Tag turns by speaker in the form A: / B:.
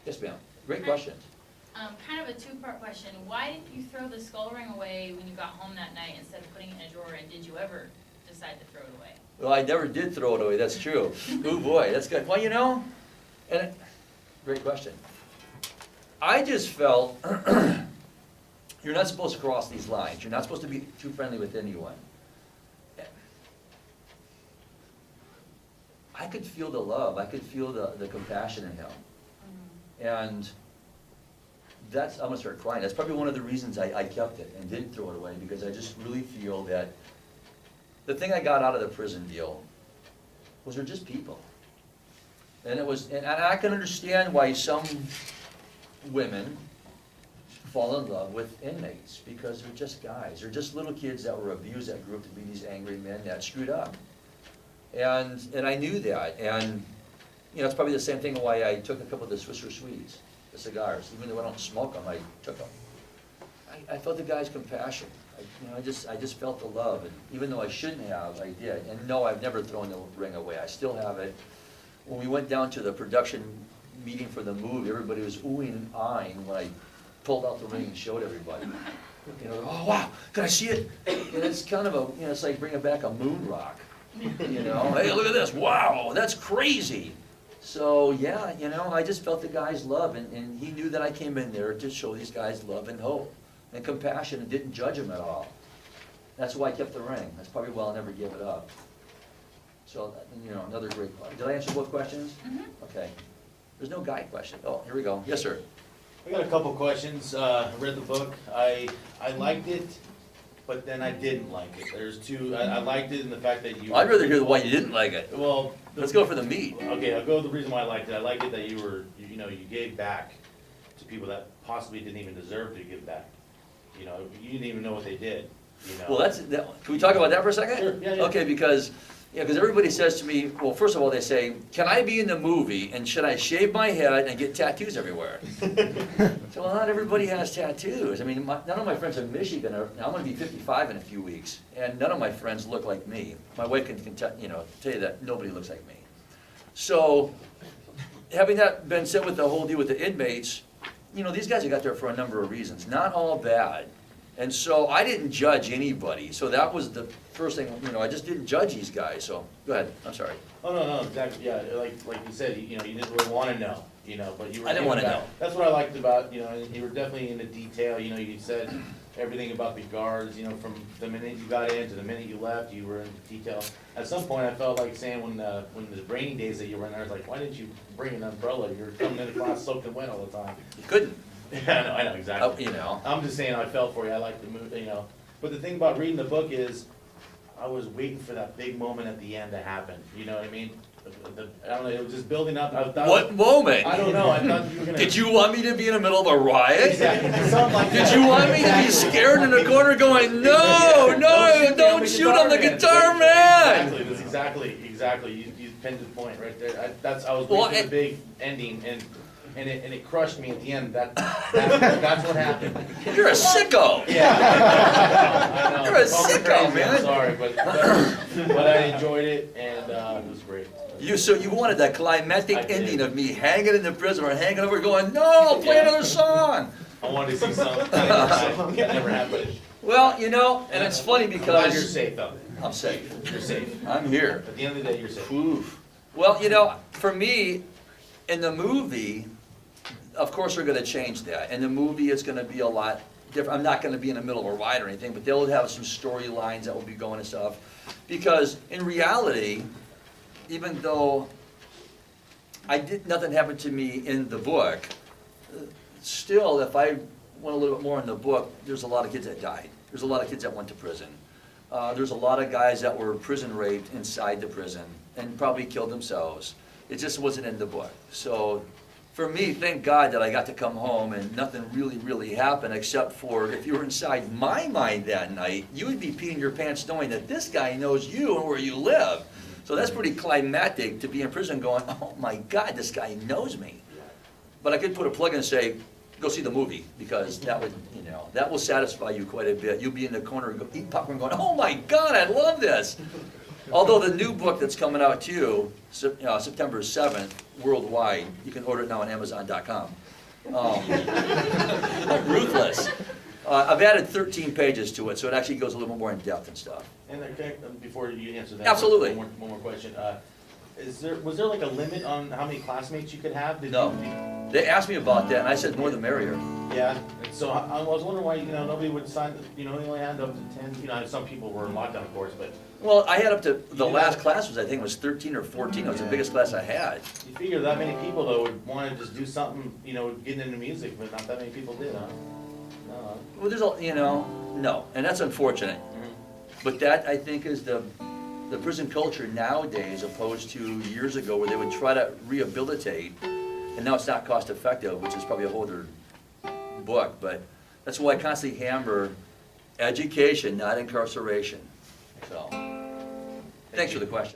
A: Yes, ma'am. Great question.
B: Kind of a two-part question. Why did you throw the skull ring away when you got home that night instead of putting it in a drawer, and did you ever decide to throw it away?
A: Well, I never did throw it away, that's true. Ooh, boy, that's good. Well, you know, great question. I just felt, you're not supposed to cross these lines. You're not supposed to be too friendly with anyone. I could feel the love, I could feel the compassion in him. And that's, I'm gonna start crying. That's probably one of the reasons I kept it and didn't throw it away, because I just really feel that the thing I got out of the prison deal was they're just people. And it was, and I can understand why some women fall in love with inmates, because they're just guys. They're just little kids that were abused that grew up to be these angry men that screwed up. And I knew that, and you know, it's probably the same thing why I took a couple of the Swisher Swedes, the cigars. Even though I don't smoke them, I took them. I felt the guy's compassion. I just felt the love, and even though I shouldn't have, I did. And no, I've never thrown the ring away. I still have it. When we went down to the production meeting for the movie, everybody was oohing and ahhing when I pulled out the ring and showed everybody. You know, oh wow, can I see it? And it's kind of a, you know, it's like bringing back a moon rock. You know, hey, look at this, wow, that's crazy. So yeah, you know, I just felt the guy's love, and he knew that I came in there to show these guys love and hope and compassion, and didn't judge him at all. That's why I kept the ring. That's probably why I'll never give it up. So, you know, another great question. Did I answer both questions?
B: Mm-hmm.
A: Okay. There's no guy question. Oh, here we go. Yes, sir.
C: I got a couple questions. I read the book. I liked it, but then I didn't like it. There's two. I liked it in the fact that you.
A: I'd rather hear why you didn't like it.
C: Well,
A: Let's go for the meat.
C: Okay, I'll go with the reason why I liked it. I liked it that you were, you know, you gave back to people that possibly didn't even deserve to give back. You know, you didn't even know what they did. You know.
A: Well, can we talk about that for a second?
C: Sure, yeah.
A: Okay, because everybody says to me, well, first of all, they say, can I be in the movie, and should I shave my head and get tattoos everywhere? So, well, not everybody has tattoos. I mean, none of my friends in Michigan are, now I'm gonna be 55 in a few weeks, and none of my friends look like me. My wife can tell you that nobody looks like me. So, having that been said with the whole deal with the inmates, you know, these guys have got there for a number of reasons, not all bad. And so I didn't judge anybody, so that was the first thing, you know, I just didn't judge these guys, so, go ahead, I'm sorry.
C: Oh, no, exactly, yeah, like you said, you know, you didn't really wanna know, you know, but you were.
A: I didn't wanna know.
C: That's what I liked about, you know, you were definitely into detail, you know, you said everything about the guards, you know, from the minute you got in to the minute you left, you were into detail. At some point, I felt like saying when the rainy days that you were in there, I was like, why didn't you bring an umbrella? You're coming into class soaking wet all the time.
A: You couldn't.
C: Yeah, I know, exactly.
A: You know.
C: I'm just saying I felt for you, I like the move, you know. But the thing about reading the book is, I was waiting for that big moment at the end to happen, you know what I mean? I don't know, it was just building up. I thought,
A: What moment?
C: I don't know, I thought you were gonna.
A: Did you want me to be in the middle of a riot?
C: Exactly, something like
A: Did
C: that.
A: you want me to be scared in the corner going, no, don't shoot on the guitar man?
C: Exactly, that's exactly, you pinned the point right there. I was
A: Well,
C: waiting for the big ending, and it crushed me at the end. That's what happened.
A: You're a sicko.
C: Yeah. I know.
A: You're a
C: Call me
A: sicko,
C: crazy,
A: man.
C: I'm sorry, but I enjoyed it, and it was great.
A: So you wanted that climactic
C: I did.
A: ending of me hanging in the prison or hanging over going, no, play another song.
C: I wanted to see something. It never happened.
A: Well, you know, and it's funny
C: I'm glad you're
A: because
C: safe though.
A: I'm safe.
C: You're safe.
A: I'm here.
C: At the end of the day, you're safe.
A: Oof. Well, you know, for me, in the movie, of course we're gonna change that. In the movie, it's gonna be a lot different. I'm not gonna be in the middle of a ride or anything, but they'll have some storylines that will be going and stuff. Because in reality, even though nothing happened to me in the book, still, if I went a little bit more in the book, there's a lot of kids that died. There's a lot of kids that went to prison. There's a lot of guys that were prison raped inside the prison and probably killed themselves. It just wasn't in the book. So for me, thank God that I got to come home and nothing really happened, except for if you were inside my mind that night, you would be peeing your pants knowing that this guy knows you and where you live. So that's pretty climactic to be in prison going, oh my God, this guy knows me. But I could put a plug in and say, go see the movie, because that would, you know, that will satisfy you quite a bit. You'll be in the corner eating popcorn going, oh my God, I love this. Although the new book that's coming out too, September 7th, worldwide, you can order it now on Amazon.com. Ruthless. I've added 13 pages to it, so it actually goes a little more in depth and stuff.
C: And okay, before you answer that,
A: Absolutely.
C: One more question. Was there like a limit on how many classmates you could have?
A: No. They asked me about that, and I said more the merrier.
C: Yeah, and so I was wondering why, nobody would sign, they only had up to 10, some people were in lockdown, of course, but
A: Well, I had up to, the last class was, I think, was 13 or 14. It was the
C: Yeah.
A: biggest class I had.
C: you figure that many people though would wanna just do something, getting into music, but not that many people did, huh? No.
A: Well, there's a, no, and that's unfortunate. But that, I think, is the prison culture nowadays opposed to years ago where they would try to rehabilitate, and now it's not cost effective, which is probably a whole other book, but that's why I constantly hammer education, not incarceration. So, thanks for the question.